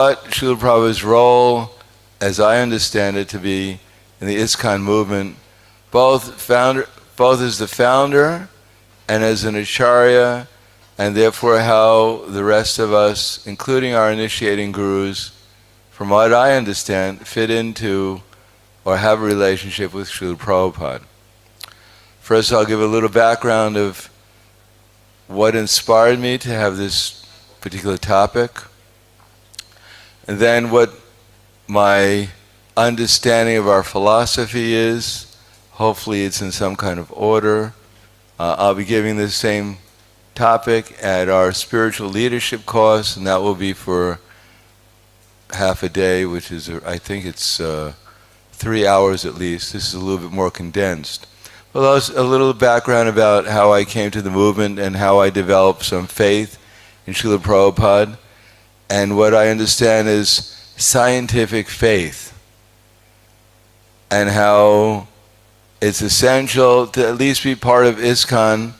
But Srila Prabhupada's role, as I understand it to be in the ISKCON movement, both as the founder and as an acharya, and therefore how the rest of us, including our initiating gurus, from what I understand, fit into or have a relationship with Srila Prabhupada. First, I'll give a little background of what inspired me to have this particular topic, and then what my understanding of our philosophy is. Hopefully it's in some kind of order. I'll be giving the same topic at our spiritual leadership course, and that will be for half a day, which is, I think it's 3 hours at least. This is a little bit more condensed. Well, a little background about how I came to the movement and how I developed some faith in Srila Prabhupada, and what I understand is scientific faith, and how it's essential to at least be part of ISKCON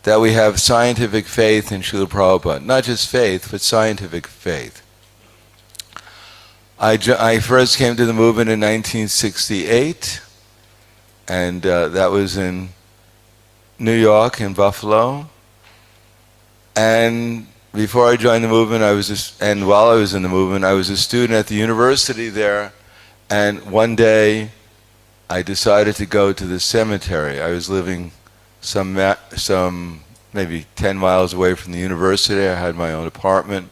that we have scientific faith in Srila Prabhupada. Not just faith, but scientific faith. I first came to the movement in 1968, and that was in New York, in Buffalo. And before I joined the movement, and while I was in the movement, I was a student at the university there, and one day I decided to go to the cemetery. I was living some maybe 10 miles away from the university. I had my own apartment.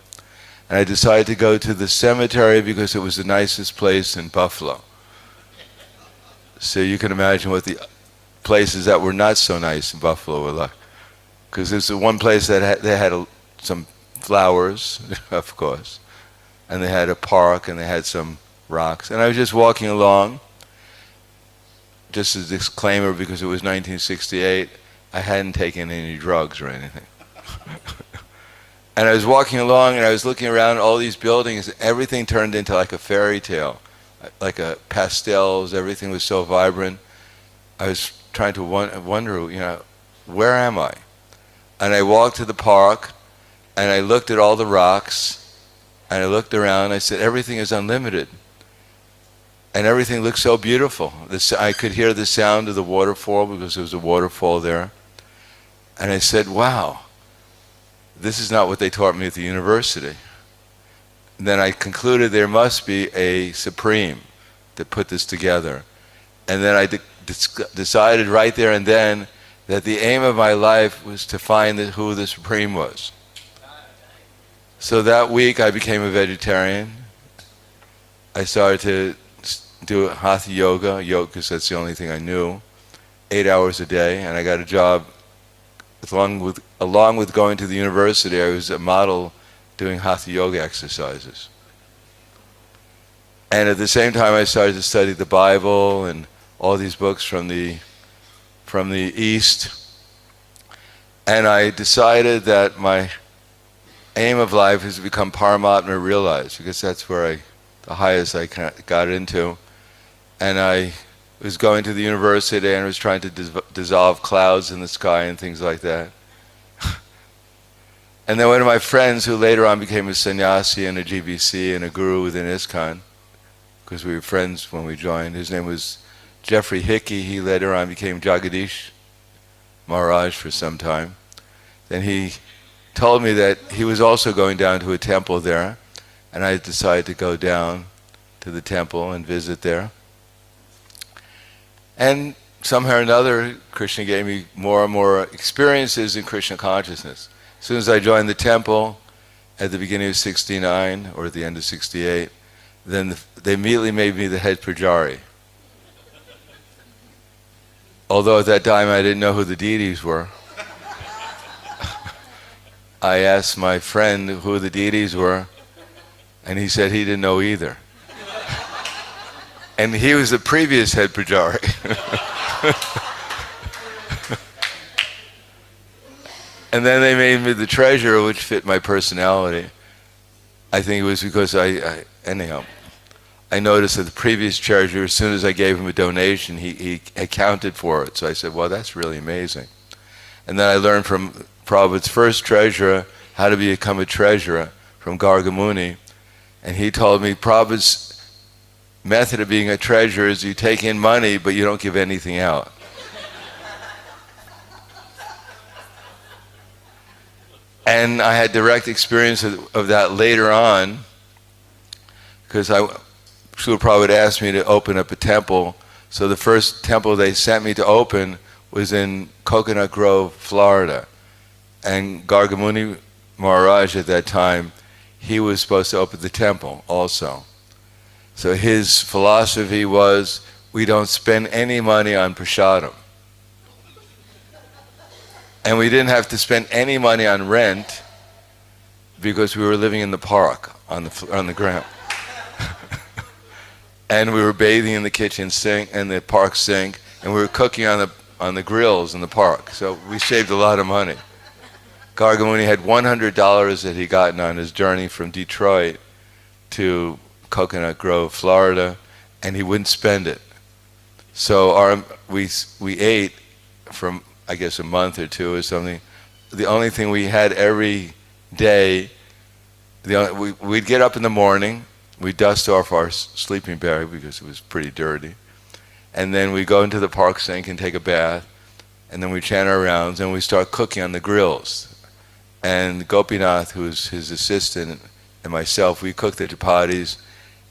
And I decided to go to the cemetery because it was the nicest place in Buffalo. So you can imagine what the places that were not so nice in Buffalo were like. Because there's the one place that they had some flowers, of course, and they had a park, and they had some rocks. And I was just walking along, just as a disclaimer, because it was 1968, I hadn't taken any drugs or anything. And I was walking along, and I was looking around all these buildings. Everything turned into like a fairy tale, like a pastels. Everything was so vibrant. I was trying to wonder, where am I? And I walked to the park, and I looked at all the rocks, and I looked around, and I said, everything is unlimited. And everything looked so beautiful. I could hear the sound of the waterfall, because there was a waterfall there. And I said, wow, this is not what they taught me at the university. And then I concluded there must be a Supreme that put this together. And then I decided right there and then that the aim of my life was to find who the Supreme was. So that week I became a vegetarian. I started to do Hatha Yoga, because that's the only thing I knew, 8 hours a day, and I got a job. Along with going to the university, I was a model doing Hatha Yoga exercises. And at the same time I started to study the Bible and all these books from the East. And I decided that my aim of life is to become Paramatma realized, because that's where the highest I got into. And I was going to the university and was trying to dissolve clouds in the sky and things like that. And then one of my friends, who later on became a sannyasi and a GBC and a guru within ISKCON, because we were friends when we joined, his name was Jeffrey Hickey. He later on became Jagadish Maharaj for some time. Then he told me that he was also going down to a temple there, and I decided to go down to the temple and visit there. And somehow or another, Krishna gave me more and more experiences in Krishna consciousness. As soon as I joined the temple at the beginning of '69 or at the end of '68, then they immediately made me the head pujari. Although at that time I didn't know who the deities were. I asked my friend who the deities were, and he said he didn't know either. And he was the previous head pujari. And then they made me the treasurer, which fit my personality. I think it was because anyhow, I noticed that the previous treasurer, as soon as I gave him a donation, he accounted for it. So I said, well, that's really amazing. And then I learned from Prabhupada's first treasurer how to become a treasurer, from Gargamuni. And he told me, Prabhupada's method of being a treasurer is you take in money, but you don't give anything out. And I had direct experience of that later on, because Srila Prabhupada asked me to open up a temple. So the first temple they sent me to open was in Coconut Grove, Florida. And Gargamuni Maharaj at that time, he was supposed to open the temple also. So his philosophy was, we don't spend any money on prasadam. And we didn't have to spend any money on rent because we were living in the park on the ground. And we were bathing in the kitchen sink and the park sink, and we were cooking on the grills in the park. So we saved a lot of money. Gargamuni had $100 that he gotten on his journey from Detroit to Coconut Grove, Florida, and he wouldn't spend it. So we ate from, I guess, a month or two or something. The only thing we had every day, we'd get up in the morning, we'd dust off our sleeping bag because it was pretty dirty, and then we'd go into the park sink and take a bath, and then we'd chant our rounds, and we'd start cooking on the grills. And Gopinath, who was his assistant, and myself, we cooked the chapatis,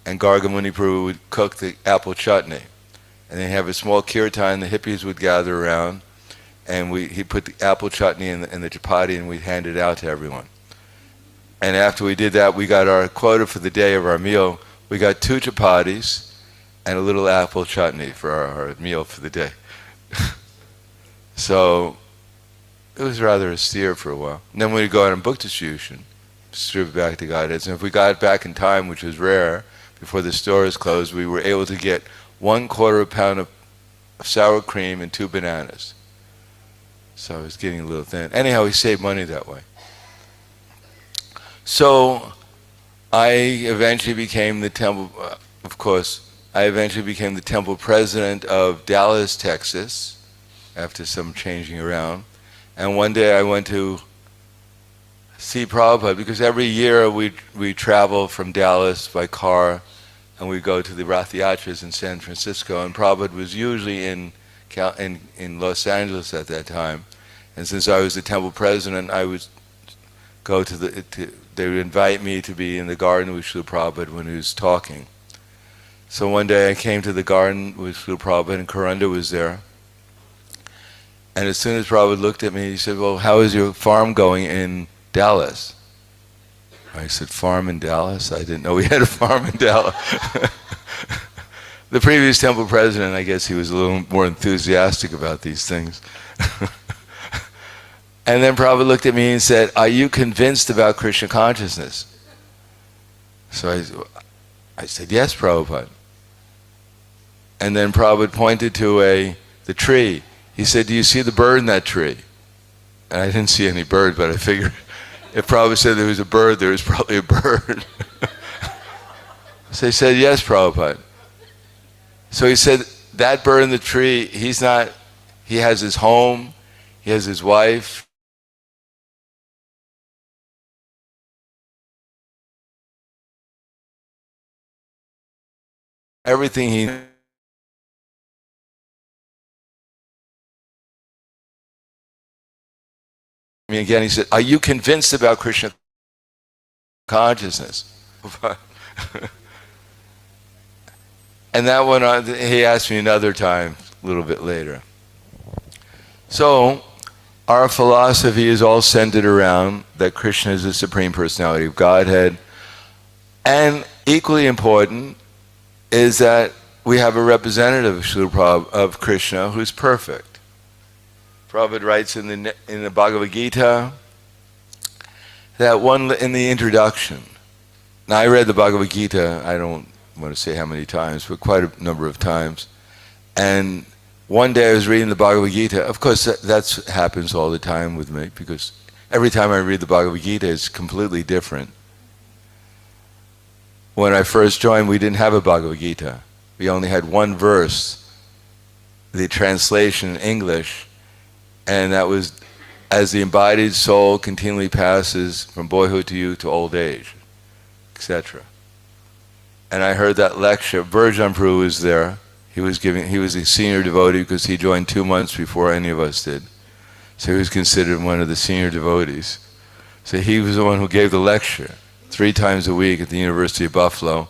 and Gargamuni Prabhu would cook the apple chutney. And then have a small kirtan, the hippies would gather around, and he put the apple chutney in the chapati, and we'd hand it out to everyone. And after we did that, we got our quota for the day of our meal. We got 2 chapatis and a little apple chutney for our meal for the day. So it was rather austere for a while. And then we'd go out on book distribution, distribute back to Godheads. And if we got it back in time, which was rare, before the stores closed, we were able to get 1/4 pound of sour cream and 2 bananas. So I was getting a little thin. Anyhow, we saved money that way. So I eventually became the temple, I eventually became the temple president of Dallas, Texas, after some changing around. And one day I went to see Prabhupada, because every year we travel from Dallas by car, and we go to the Rath Yatras in San Francisco, and Prabhupada was usually in Los Angeles at that time. And since I was the temple president, I would go they would invite me to be in the garden with Srila Prabhupada when he was talking. So one day I came to the garden with Srila Prabhupada, and Karunda was there. And as soon as Prabhupada looked at me, he said, well, how is your farm going in Dallas? I said, farm in Dallas? I didn't know we had a farm in Dallas. The previous temple president, I guess he was a little more enthusiastic about these things. And then Prabhupada looked at me and said, are you convinced about Krishna consciousness? So I said, yes, Prabhupada. And then Prabhupada pointed to the tree. He said, do you see the bird in that tree? And I didn't see any bird, but I figured if Prabhupada said there was a bird, there was probably a bird. So he said, yes, Prabhupada. So he said, that bird in the tree, he has his home, he has his wife. Everything he... I mean, again, he said, are you convinced about Krishna consciousness? And that went on, he asked me another time, a little bit later. So, our philosophy is all centered around that Krishna is the Supreme Personality of Godhead. And equally important is that we have a representative of Krishna who's perfect. Prabhupada writes in the Bhagavad Gita that in the introduction. Now I read the Bhagavad Gita, I don't want to say how many times, but quite a number of times. And one day I was reading the Bhagavad Gita. Of course, that happens all the time with me, because every time I read the Bhagavad Gita, it's completely different. When I first joined, we didn't have a Bhagavad Gita. We only had one verse, the translation in English, and that was, as the embodied soul continually passes from boyhood to youth to old age, etc. and I heard that lecture. Burjan Prabhu was there. He was a senior devotee because he joined 2 months before any of us did. So he was considered one of the senior devotees. So he was the one who gave the lecture 3 times a week at the University of Buffalo.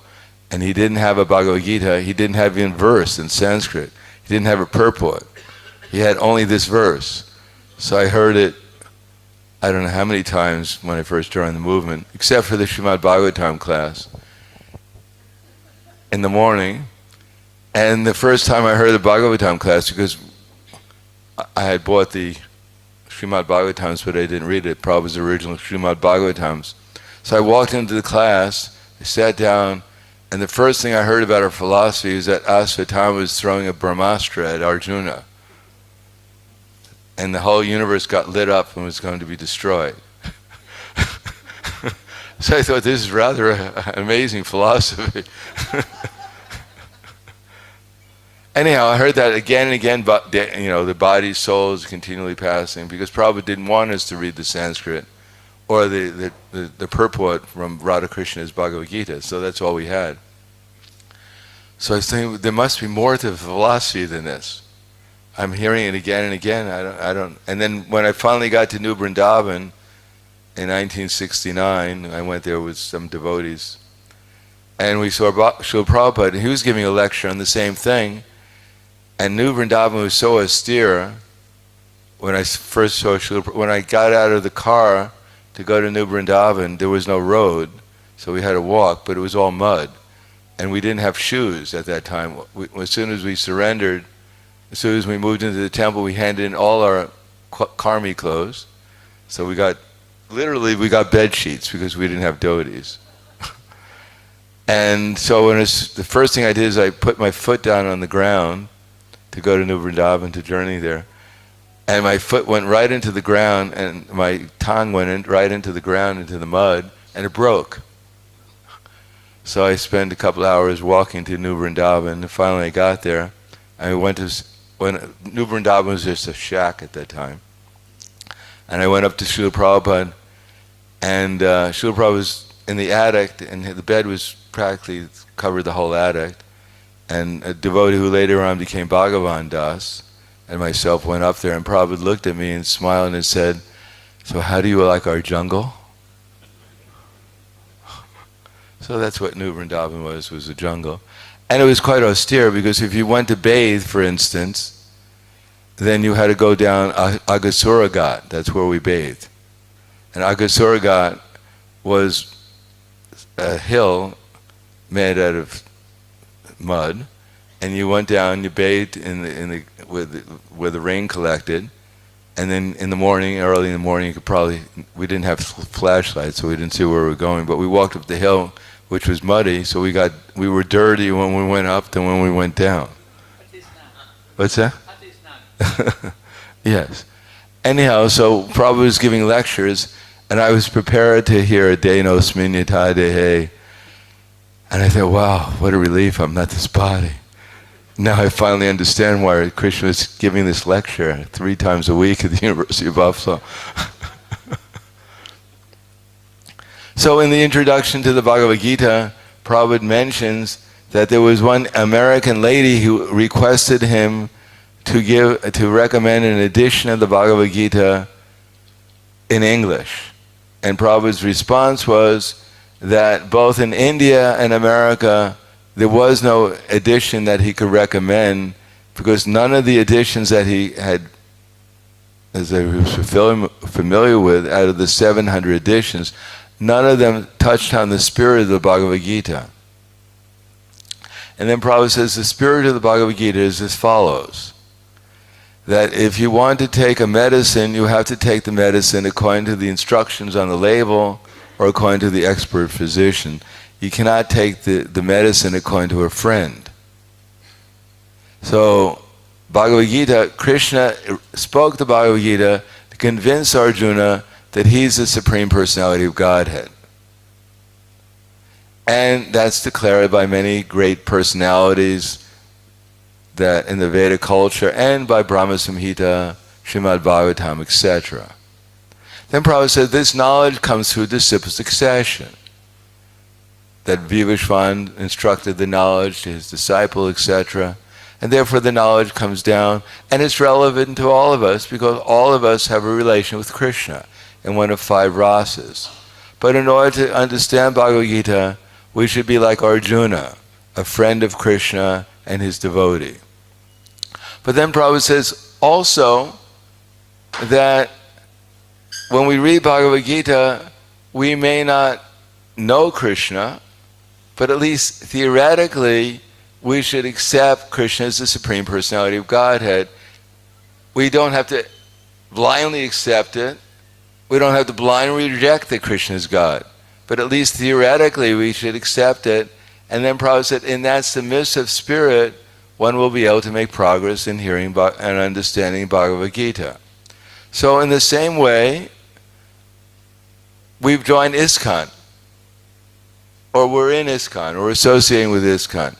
And he didn't have a Bhagavad Gita. He didn't have even verse in Sanskrit. He didn't have a purport. He had only this verse. So I heard it, I don't know how many times when I first joined the movement, except for the Srimad Bhagavatam class in the morning. And the first time I heard the Bhagavatam class, because I had bought the Srimad Bhagavatams, but I didn't read it, Prabhupada's original Srimad Bhagavatams. So I walked into the class, I sat down, and the first thing I heard about our philosophy was that Asvatthama was throwing a Brahmastra at Arjuna. And the whole universe got lit up and was going to be destroyed. So I thought, this is rather an amazing philosophy. Anyhow, I heard that again and again, but the body, soul is continually passing, because Prabhupada didn't want us to read the Sanskrit or the purport from Radhakrishna's Bhagavad Gita, so that's all we had. So I was thinking, there must be more to philosophy than this. I'm hearing it again and again. I don't. And then when I finally got to New Vrindavan in 1969, I went there with some devotees, and we saw Srila Prabhupada, and he was giving a lecture on the same thing. And New Vrindavan was so austere. When I first saw when I got out of the car to go to New Vrindavan, there was no road, so we had to walk, but it was all mud. And we didn't have shoes at that time. As soon as we surrendered, as soon as we moved into the temple, we handed in all our karmi clothes. So we got bed sheets because we didn't have dhotis. And so the first thing I did is I put my foot down on the ground to go to New Vrindavan, to journey there. And my foot went right into the ground, and my tongue went right into the ground, into the mud, and it broke. So I spent a couple hours walking to New Vrindavan, and finally I got there. New Vrindavan was just a shack at that time. And I went up to Srila Prabhupada, and Srila Prabhupada was in the attic, and the bed was practically covered the whole attic. And a devotee who later on became Bhagavan Das and myself went up there, and Prabhupada looked at me and smiled and said, "So how do you like our jungle?" So that's what New Vrindavan was a jungle. And it was quite austere, because if you went to bathe, for instance, then you had to go down Agasura Ghat. That's where we bathed. And Agasura Ghat was a hill made out of mud, and you went down, you bathed where the rain collected, and then in the morning, early in the morning, we didn't have flashlights, so we didn't see where we were going, but we walked up the hill, which was muddy, so we were dirty when we went up than when we went down. What's that? Yes. Anyhow, so Prabhupada was giving lectures, and I was prepared to hear Denosmin Yata Dehe. And I thought, wow, what a relief, I'm not this body. Now I finally understand why Krishna was giving this lecture 3 times a week at the University of Buffalo. So in the introduction to the Bhagavad Gita, Prabhupada mentions that there was one American lady who requested him to recommend an edition of the Bhagavad Gita in English. And Prabhupada's response was that both in India and America, there was no edition that he could recommend, because none of the editions that he had, as I was familiar with, out of the 700 editions, none of them touched on the spirit of the Bhagavad Gita. And then Prabhupada says the spirit of the Bhagavad Gita is as follows: that if you want to take a medicine, you have to take the medicine according to the instructions on the label or according to the expert physician. You cannot take the medicine according to a friend. So, Bhagavad Gita, Krishna spoke the Bhagavad Gita to convince Arjuna that he's the Supreme Personality of Godhead. And that's declared by many great personalities that in the Vedic culture, and by Brahma Samhita, Srimad Bhagavatam, etc. Then Prabhupada said this knowledge comes through disciple succession. that Vivishwan instructed the knowledge to his disciple, etc. And therefore the knowledge comes down, and it's relevant to all of us because all of us have a relation with Krishna in one of 5 rasas. But in order to understand Bhagavad Gita, we should be like Arjuna, a friend of Krishna and his devotee. But then Prabhupada says also that when we read Bhagavad Gita, we may not know Krishna, but at least theoretically, we should accept Krishna as the Supreme Personality of Godhead. We don't have to blindly accept it. We don't have to blindly reject that Krishna is God. But at least theoretically, we should accept it. And then Prabhupada said, in that submissive spirit, one will be able to make progress in hearing and understanding Bhagavad Gita. So in the same way, we've joined ISKCON, or we're in ISKCON, or associating with ISKCON.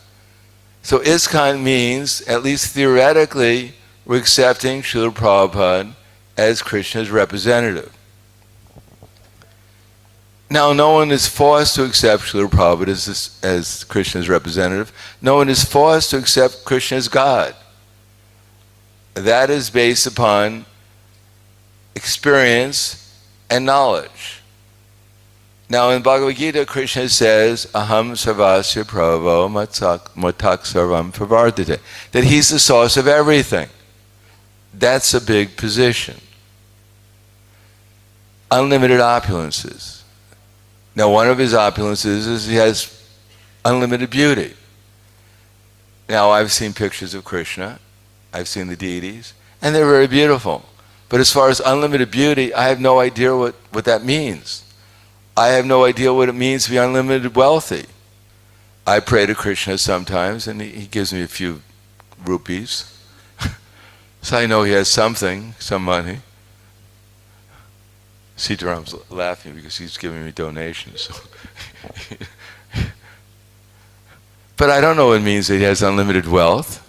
So ISKCON means, at least theoretically, we're accepting Srila Prabhupada as Krishna's representative. Now, no one is forced to accept Srila Prabhupada as Krishna's representative. No one is forced to accept Krishna as God. That is based upon experience and knowledge. Now, in Bhagavad Gita, Krishna says, Aham sarvasya prabho matak sarvam pravardhate, that he's the source of everything. That's a big position. Unlimited opulences. Now, one of his opulences is he has unlimited beauty. Now, I've seen pictures of Krishna, I've seen the deities, and they're very beautiful. But as far as unlimited beauty, I have no idea what that means. I have no idea what it means to be unlimited wealthy. I pray to Krishna sometimes, and he gives me a few rupees. So I know he has something, some money. Sitaram's laughing because he's giving me donations. But I don't know what it means that he has unlimited wealth,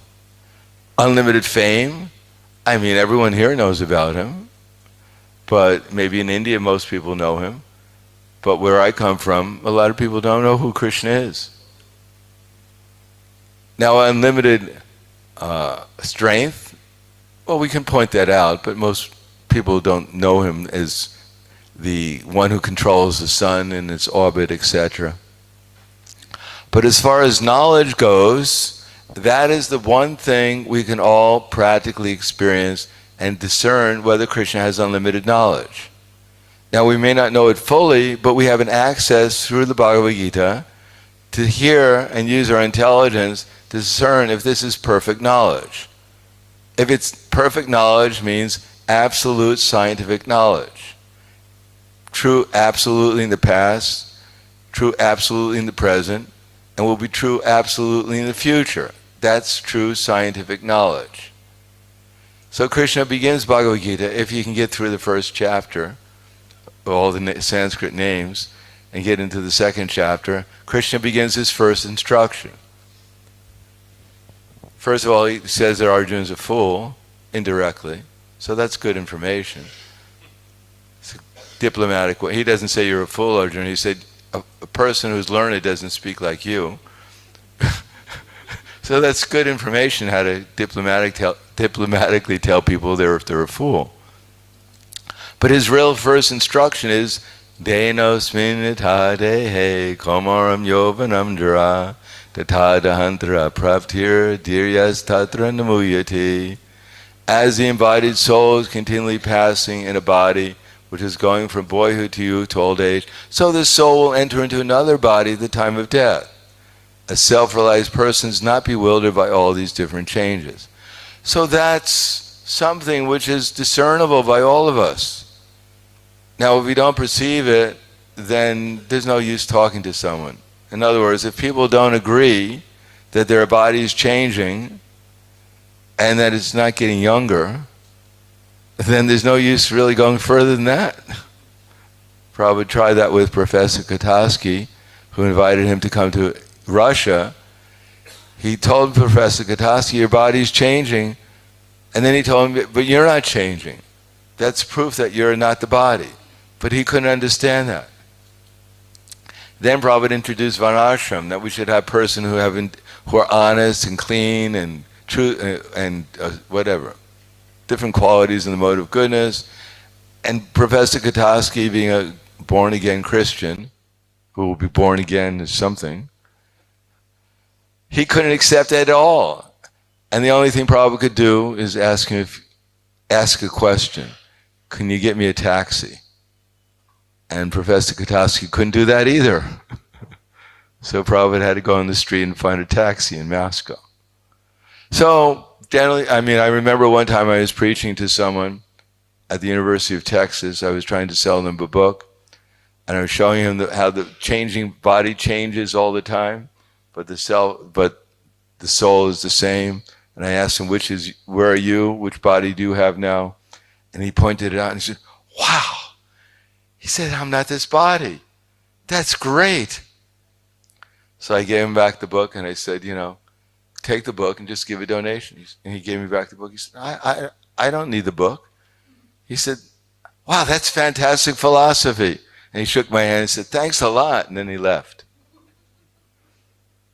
unlimited fame. I mean, everyone here knows about him. But maybe in India most people know him. But where I come from, a lot of people don't know who Krishna is. Now, unlimited strength, well, we can point that out, but most people don't know him as the one who controls the sun and its orbit, etc. But as far as knowledge goes, that is the one thing we can all practically experience and discern whether Krishna has unlimited knowledge. Now, we may not know it fully, but we have an access through the Bhagavad Gita to hear and use our intelligence to discern if this is perfect knowledge. If it's perfect knowledge, means absolute scientific knowledge. True absolutely in the past, true absolutely in the present, and will be true absolutely in the future. That's true scientific knowledge. So Krishna begins Bhagavad Gita, if you can get through the first chapter, all the Sanskrit names, and get into the second chapter, Krishna begins his first instruction. First of all, he says that Arjuna's a fool, indirectly, so that's good information. It's a diplomatic way. He doesn't say you're a fool, Arjuna. He said a person who's learned doesn't speak like you. So that's good information, how to diplomatically tell people if they're a fool. But his real first instruction is, Denosmin itadehe komaram yovanam dara tatadahantra pravtir diryas tatra namuyati. As the embodied soul is continually passing in a body which is going from boyhood to youth to old age, so this soul will enter into another body at the time of death. A self-realized person is not bewildered by all these different changes. So that's something which is discernible by all of us. Now, if we don't perceive it, then there's no use talking to someone. In other words, if people don't agree that their body is changing and that it's not getting younger, then there's no use really going further than that. Probably tried that with Professor Kataski, who invited him to come to Russia. He told Professor Kataski, your body's changing. And then he told him, but you're not changing. That's proof that you're not the body. But he couldn't understand that. Then Prabhupada introduced Varnashram, that we should have persons who are honest and clean and true and whatever, different qualities in the mode of goodness. And Professor Kataski, being a born-again Christian, who will be born again as something, he couldn't accept it at all. And the only thing Prabhupada could do is ask a question. Can you get me a taxi? And Professor Kataski couldn't do that either. So Prabhupada had to go on the street and find a taxi in Moscow. So generally, I remember one time I was preaching to someone at the University of Texas. I was trying to sell them a book, and I was showing him how the changing body changes all the time, but the soul is the same. And I asked him, where are you? Which body do you have now? And he pointed it out and he said, wow. He said, I'm not this body. That's great. So I gave him back the book and I said, take the book and just give a donation. And he gave me back the book. He said, I don't need the book. He said, wow, that's fantastic philosophy. And he shook my hand and said, thanks a lot. And then he left.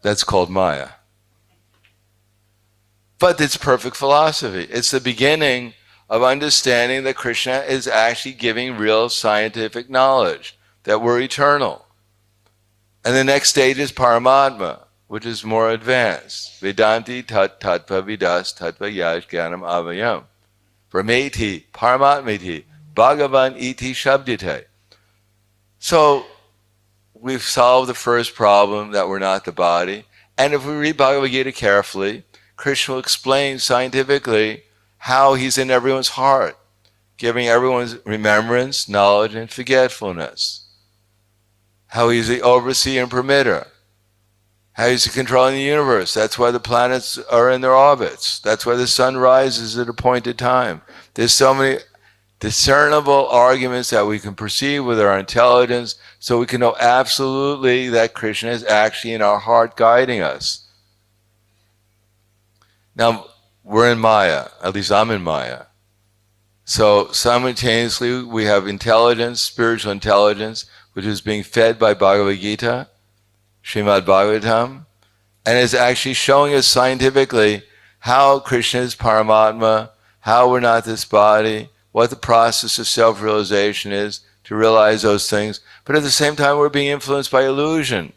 That's called Maya. But it's perfect philosophy. It's the beginning of understanding that Krishna is actually giving real scientific knowledge, that we're eternal. And the next stage is Paramatma, which is more advanced. Vedanti tat tattva vidas tattva yash jnanam avayam. Brahmeti paramatmeti bhagavan iti shabdite. So we've solved the first problem, that we're not the body. And if we read Bhagavad Gita carefully, Krishna will explain scientifically how he's in everyone's heart, giving everyone's remembrance, knowledge, and forgetfulness. How he's the overseer and permitter. How he's controlling the universe. That's why the planets are in their orbits. That's why the sun rises at appointed time. There's so many discernible arguments that we can perceive with our intelligence, so we can know absolutely that Krishna is actually in our heart guiding us. Now, we're in Maya, at least I'm in Maya. So simultaneously we have intelligence, spiritual intelligence, which is being fed by Bhagavad Gita, Srimad Bhagavatam, and is actually showing us scientifically how Krishna is Paramatma, how we're not this body, what the process of self-realization is to realize those things. But at the same time, we're being influenced by illusion.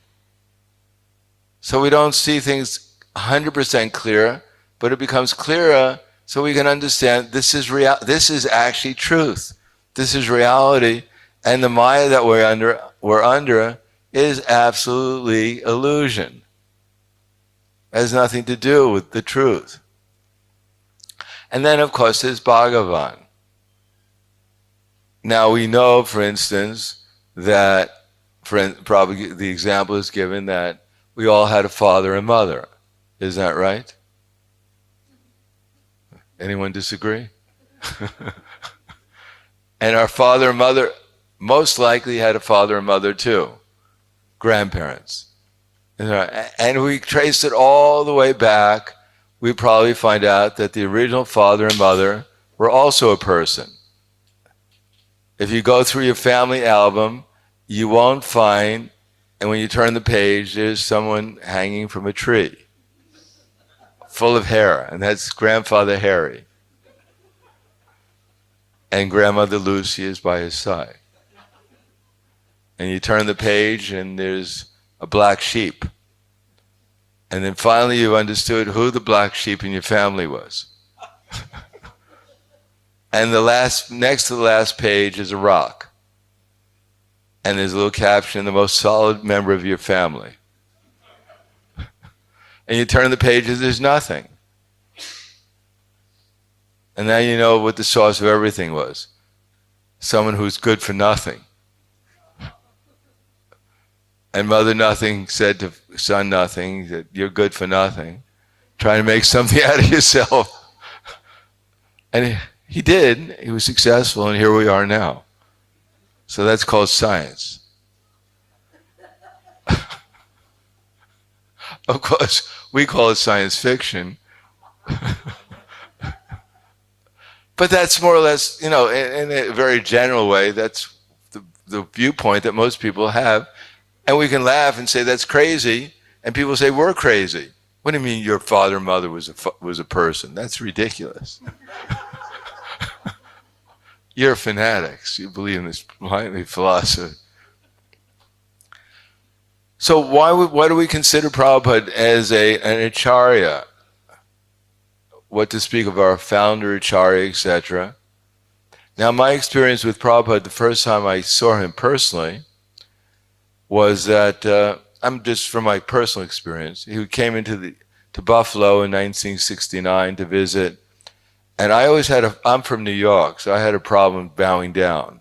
So we don't see things 100% clear, but it becomes clearer so we can understand this is actually truth. This is reality, and the Maya that we're under is absolutely illusion. It has nothing to do with the truth. And then, of course, there's Bhagavan. Now we know, for instance, that probably the example is given that we all had a father and mother. Isn't that right? Anyone disagree? And our father and mother most likely had a father and mother too, grandparents. And we trace it all the way back, we probably find out that the original father and mother were also a person. If you go through your family album, you won't find, and when you turn the page, there's someone hanging from a tree, full of hair, and that's Grandfather Harry. And Grandmother Lucy is by his side. And you turn the page and there's a black sheep. And then finally you've understood who the black sheep in your family was. And next to the last page is a rock. And there's a little caption, the most solid member of your family. And you turn the pages, there's nothing. And now you know what the source of everything was. Someone who's good for nothing. And Mother Nothing said to Son Nothing that you're good for nothing. Trying to make something out of yourself. And he did. He was successful, and here we are now. So that's called science. Of course, we call it science fiction. But that's more or less, in a very general way, that's the viewpoint that most people have. And we can laugh and say that's crazy, and people say we're crazy. What do you mean your father and mother was a person? That's ridiculous. You're fanatics. You believe in this blindly philosophy. So why do we consider Prabhupada as an acharya? What to speak of our founder, acharya, etc. Now, my experience with Prabhupada, the first time I saw him personally, was that I'm just from my personal experience. He came to Buffalo in 1969 to visit, and I always I'm from New York, so I had a problem bowing down.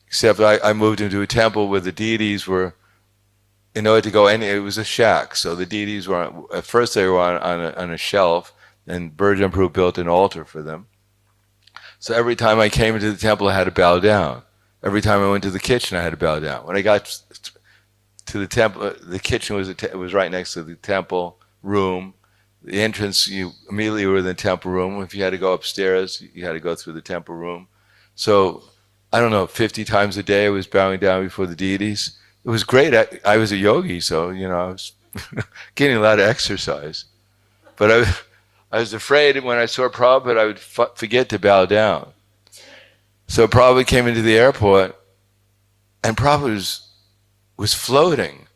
Except I moved into a temple where the deities were, in order to go it was a shack, so the deities were, at first they were on a shelf, and Burjan Prabhu built an altar for them. So every time I came into the temple, I had to bow down. Every time I went to the kitchen, I had to bow down. When I got to the temple, the kitchen was right next to the temple room. The entrance, you immediately were in the temple room. If you had to go upstairs, you had to go through the temple room. So, I don't know, 50 times a day I was bowing down before the deities. It was great. I was a yogi, so, I was getting a lot of exercise. But I was afraid when I saw Prabhupada, I would forget to bow down. So Prabhupada came into the airport, and Prabhupada was floating.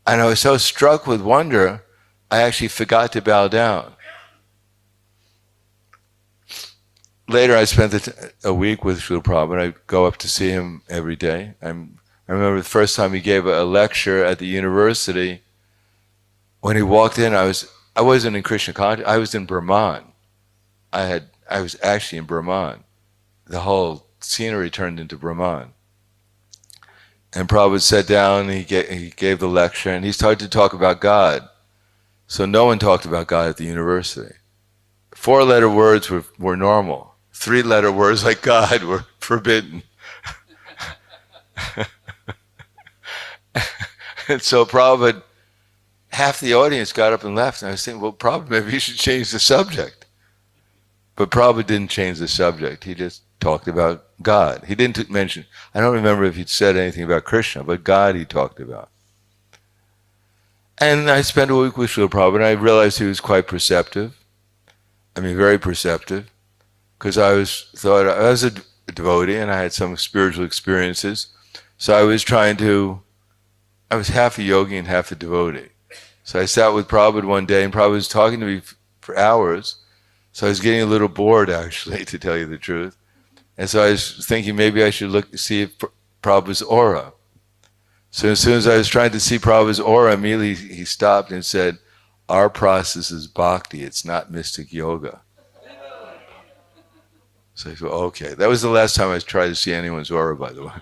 And I was so struck with wonder, I actually forgot to bow down. Later, I spent a week with Srila Prabhupada. I go up to see him every day. I remember the first time he gave a lecture at the university. When he walked in, I wasn't in Krishna consciousness. I was in Brahman. I was actually in Brahman. The whole scenery turned into Brahman. And Prabhupada sat down, and he gave the lecture, and he started to talk about God. So no one talked about God at the university. 4-letter words were normal. 3-letter words like God were forbidden. And so Prabhupada, half the audience got up and left, and I was thinking, well, Prabhupada, maybe you should change the subject. But Prabhupada didn't change the subject. He just talked about God. He didn't mention, I don't remember if he'd said anything about Krishna, but God he talked about. And I spent a week with Srila Prabhupada, and I realized he was quite perceptive. I mean, very perceptive. Because I was a devotee, and I had some spiritual experiences. So I was half a yogi and half a devotee. So I sat with Prabhupada one day, and Prabhupada was talking to me for hours. So I was getting a little bored, actually, to tell you the truth. And so I was thinking maybe I should see Prabhupada's aura. So as soon as I was trying to see Prabhupada's aura, immediately he stopped and said, our process is bhakti, it's not mystic yoga. So I thought, okay. That was the last time I tried to see anyone's aura, by the way.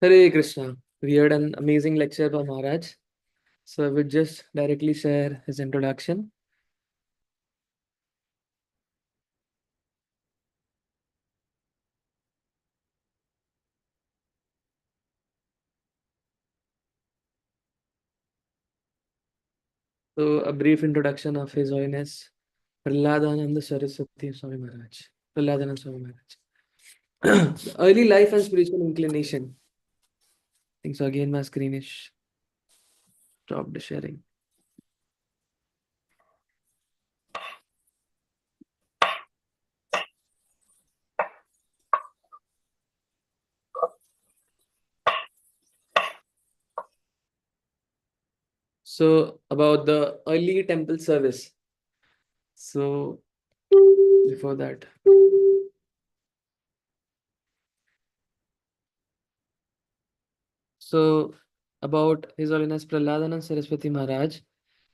Hare Krishna. We heard an amazing lecture by Maharaj. So I would just directly share his introduction. So a brief introduction of His Holiness Prahladananda Saraswati Swami Maharaj. Prahladananda Swami Maharaj. Early life and spiritual inclination. I think so. Again, my screen is stopped sharing. So about the early temple service. So before that. So about His Holiness Prahladananda Saraswati Maharaj.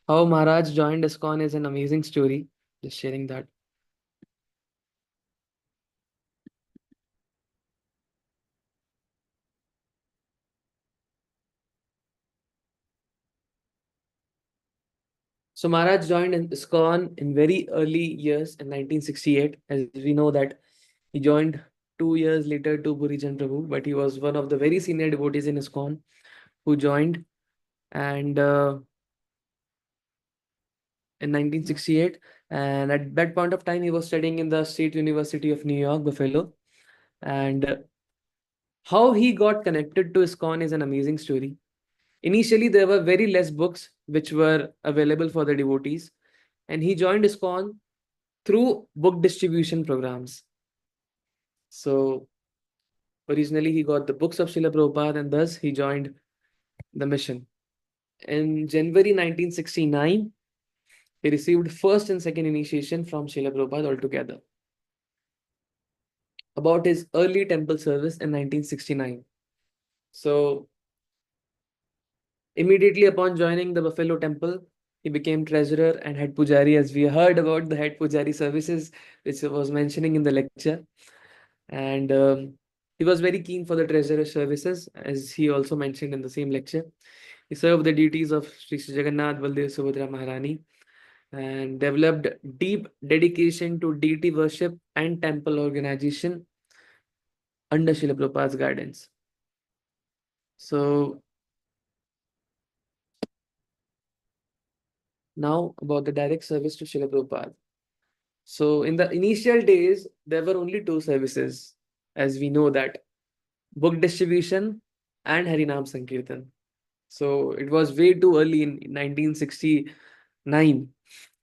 How Maharaj joined ISKCON is an amazing story. Just sharing that. So Maharaj joined in ISKCON in very early years in 1968. As we know that he joined 2 years later to Purijan Prabhu, but he was one of the very senior devotees in ISKCON who joined. And in 1968. And at that point of time, he was studying in the State University of New York, Buffalo. And how he got connected to ISKCON is an amazing story. Initially, there were very less books which were available for the devotees, and he joined ISKCON through book distribution programs. So originally, he got the books of Srila Prabhupada, and thus he joined the mission. In January 1969, he received first and second initiation from Srila Prabhupada altogether. About his early temple service in 1969. So immediately upon joining the Buffalo temple, he became treasurer and head pujari, as we heard about the head pujari services, which I was mentioning in the lecture. And he was very keen for the treasurer services, as he also mentioned in the same lecture. He served the deities of Sri Jagannath, Baldev, Subhadra, Maharani, and developed deep dedication to deity worship and temple organization under Srila Prabhupada's guidance. So now about the direct service to Srila Prabhupada. So in the initial days, there were only two services, as we know that, book distribution and Harinam Sankirtan. So it was way too early in 1969.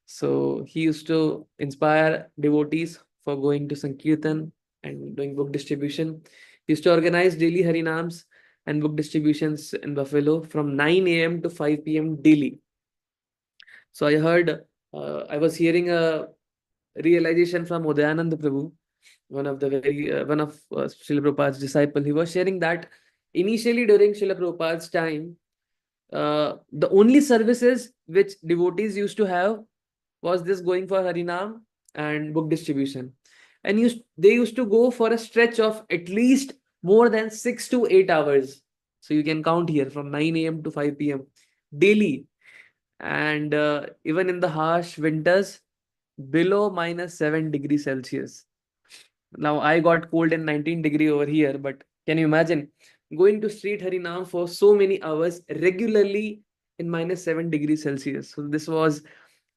So he used to inspire devotees for going to Sankirtan and doing book distribution. He used to organize daily Harinams and book distributions in Buffalo from 9 a.m. to 5 p.m. daily. So I was hearing a realization from Udayananda Prabhu, one of Srila Prabhupada's disciple. He was sharing that initially during Srila Prabhupada's time, the only services which devotees used to have was this going for Harinam and book distribution. And they used to go for a stretch of at least more than 6 to 8 hours. So you can count here from 9 a.m. to 5 p.m. daily. And even in the harsh winters, below -7 degrees Celsius. Now I got cold in 19 degree over here, but can you imagine going to street Harinam for so many hours regularly in -7 degrees Celsius? So this was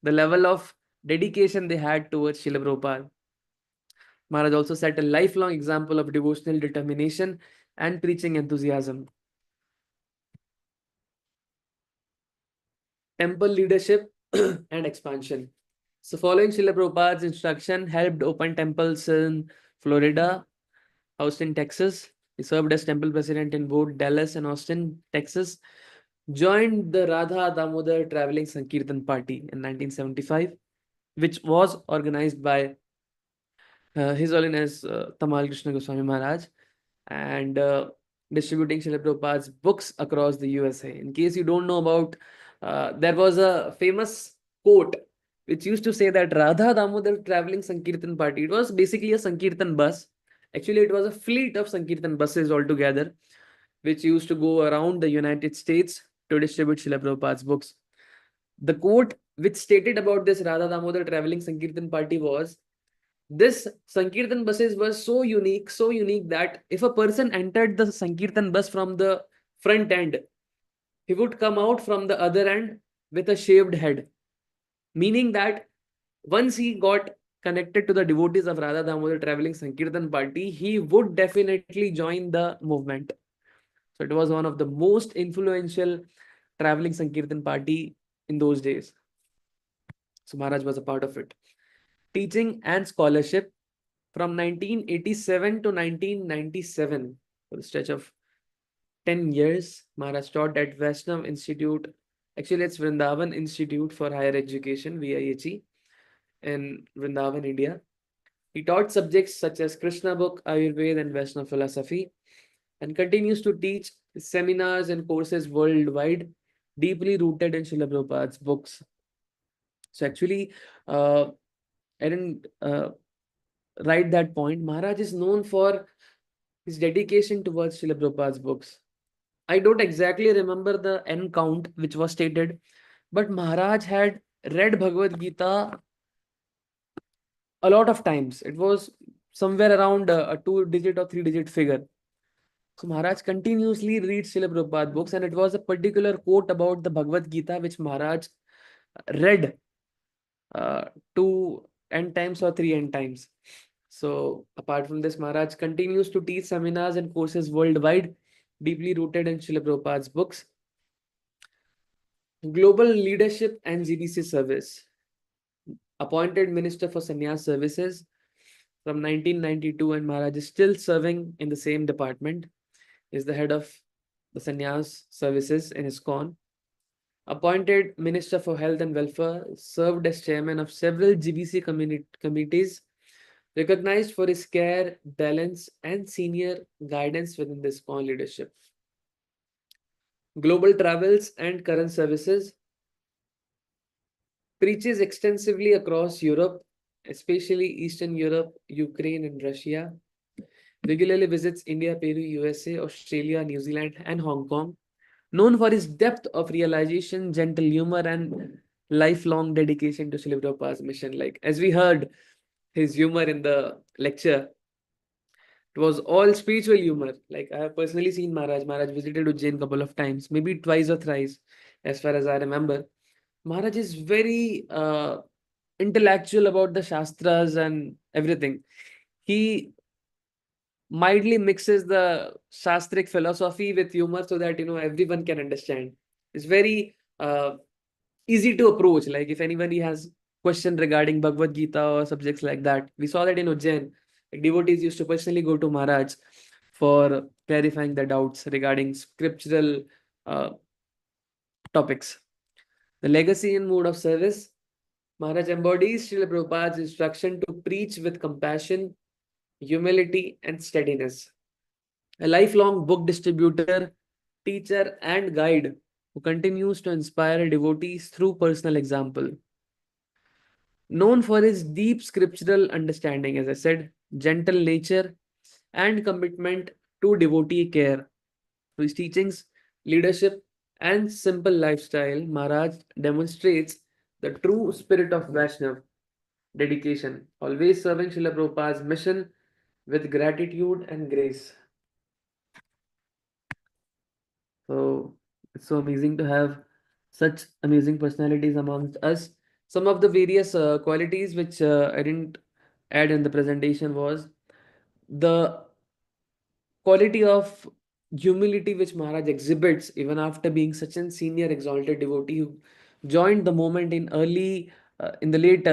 the level of dedication they had towards Srila Prabhupada. Maharaj also set a lifelong example of devotional determination and preaching enthusiasm. Temple leadership and expansion. So following Srila Prabhupada's instruction, helped open temples in Florida, Austin, Texas. He served as temple president in both Dallas and Austin, Texas. Joined the Radha Damodar Traveling Sankirtan Party in 1975, which was organized by His Holiness Tamal Krishna Goswami Maharaj, and distributing Srila Prabhupada's books across the USA. In case you don't know about, there was a famous quote which used to say that Radha Damodar Traveling Sankirtan Party, it was basically a Sankirtan bus. Actually, it was a fleet of Sankirtan buses altogether, which used to go around the United States to distribute Srila Prabhupada's books. The quote which stated about this Radha Damodar Traveling Sankirtan Party was, this Sankirtan buses were so unique that if a person entered the Sankirtan bus from the front end, he would come out from the other end with a shaved head. Meaning that once he got connected to the devotees of Radha Damodar Traveling Sankirtan Party, he would definitely join the movement. So it was one of the most influential traveling Sankirtan Party in those days. So Maharaj was a part of it. Teaching and scholarship. From 1987 to 1997, for the stretch of 10 years, Maharaj taught at Vaishnav Institute. Actually, it's Vrindavan Institute for Higher Education, VIHE, in Vrindavan, India. He taught subjects such as Krishna book, Ayurveda, and Vaishnav philosophy, and continues to teach seminars and courses worldwide, deeply rooted in Srila Prabhupada's books. So actually, I didn't write that point. Maharaj is known for his dedication towards Srila Prabhupada's books. I don't exactly remember the N count which was stated, but Maharaj had read Bhagavad Gita a lot of times. It was somewhere around a 2-digit or 3-digit figure. So Maharaj continuously reads Srila Prabhupada books, and it was a particular quote about the Bhagavad Gita which Maharaj read 2 n times or 3 n times. So apart from this, Maharaj continues to teach seminars and courses worldwide, deeply rooted in Srila Prabhupada's books. Global leadership and GBC service. Appointed Minister for Sannyas Services from 1992, and Maharaj is still serving in the same department. Is the head of the Sannyas Services in ISKCON. Appointed Minister for Health and Welfare, served as chairman of several GBC committees, recognized for his care, balance, and senior guidance within the ISKCON leadership. Global travels and current services, preaches extensively across Europe, especially Eastern Europe, Ukraine, and Russia. Regularly visits India, Peru, USA, Australia, New Zealand, and Hong Kong. Known for his depth of realization, gentle humor, and lifelong dedication to Srila Prabhupada's mission. Like, as we heard his humor in the lecture, it was all spiritual humor. Like, I have personally seen Maharaj. Maharaj visited Ujjain a couple of times, maybe twice or thrice, as far as I remember. Maharaj is very intellectual about the Shastras and everything. He mildly mixes the Shastric philosophy with humor so that, everyone can understand. It's very easy to approach. Like, if anybody has question regarding Bhagavad Gita or subjects like that, we saw that in Ujjain, like, devotees used to personally go to Maharaj for clarifying the doubts regarding scriptural uh, topics. The legacy and mood of service. Maharaj embodies Srila Prabhupada's instruction to preach with compassion, humility, and steadiness. A lifelong book distributor, teacher, and guide who continues to inspire devotees through personal example. Known for his deep scriptural understanding, as I said, gentle nature, and commitment to devotee care. Through his teachings, leadership, and simple lifestyle, Maharaj demonstrates the true spirit of Vaishnav dedication, always serving Srila Prabhupada's mission with gratitude and grace. So it's so amazing to have such amazing personalities amongst us. Some of the various qualities which I didn't add in the presentation was the quality of humility which Maharaj exhibits even after being such a senior exalted devotee who joined the movement in the late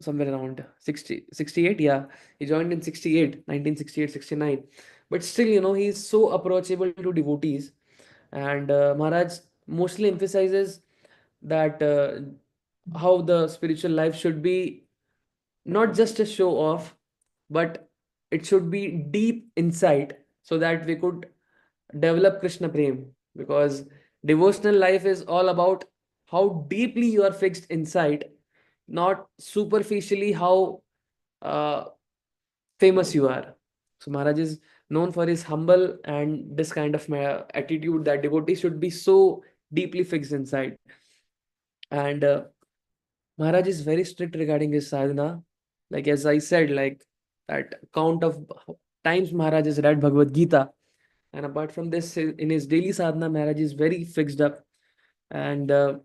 somewhere around 68. Yeah, he joined in 68, 1968, 69. But still, he's so approachable to devotees. And Maharaj mostly emphasizes that how the spiritual life should be not just a show off, but it should be deep insight so that we could develop Krishna Prem. Because devotional life is all about how deeply you are fixed inside, not superficially how uh, famous you are. So Maharaj is known for his humble and this kind of attitude that devotees should be so deeply fixed inside. And Maharaj is very strict regarding his sadhana. Like, as I said, like that count of times Maharaj has read Bhagavad Gita. And apart from this, in his daily sadhana, Maharaj is very fixed up. And the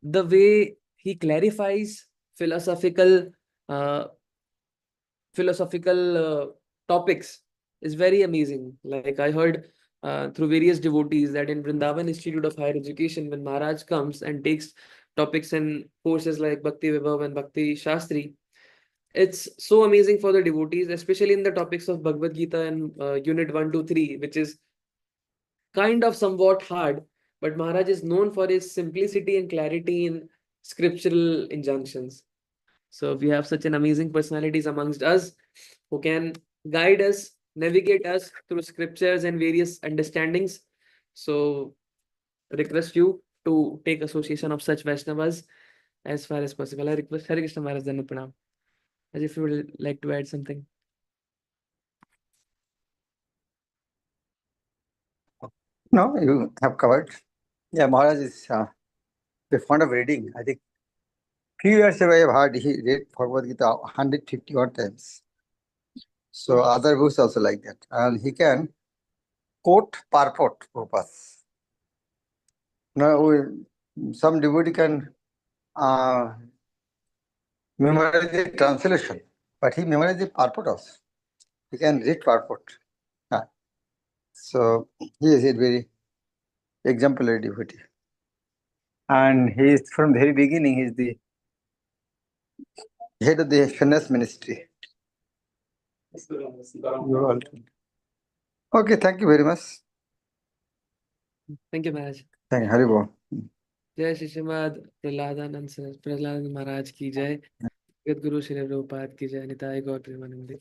way he clarifies philosophical uh, philosophical topics is very amazing. Like, I heard through various devotees that in Vrindavan Institute of Higher Education, when Maharaj comes and takes topics and courses like Bhakti Vibhav and Bhakti Shastri, it's so amazing for the devotees, especially in the topics of Bhagavad Gita and Unit 1, 2, 3, which is kind of somewhat hard. But Maharaj is known for his simplicity and clarity in scriptural injunctions. So we have such an amazing personalities amongst us who can guide us, navigate us through scriptures and various understandings. So request you to take association of such Vaishnavas as far as possible. I request Hare Krishna Maharaj Dhanna Pranam. As if you would like to add something. No, you have covered. Yeah, Maharaj is fond of reading. I think few years ago I have heard he read Bhagavad Gita 151 times. So other books also like that. And he can quote purport purpose. Now, some devotee can memorize the translation, but he memorizes the purport also. He can read purport. So he is a very exemplary devotee. And he is from the very beginning, he is the head of the Holiness ministry. You all. Okay, thank you very much. Thank you, Maharaj. Thank you. Haribol. जय श्री श्रीमद प्रहलादानंद महाराज की जय, जगत गुरु श्री प्रभुपाद की जय, निताय गौर प्रेमानंदे।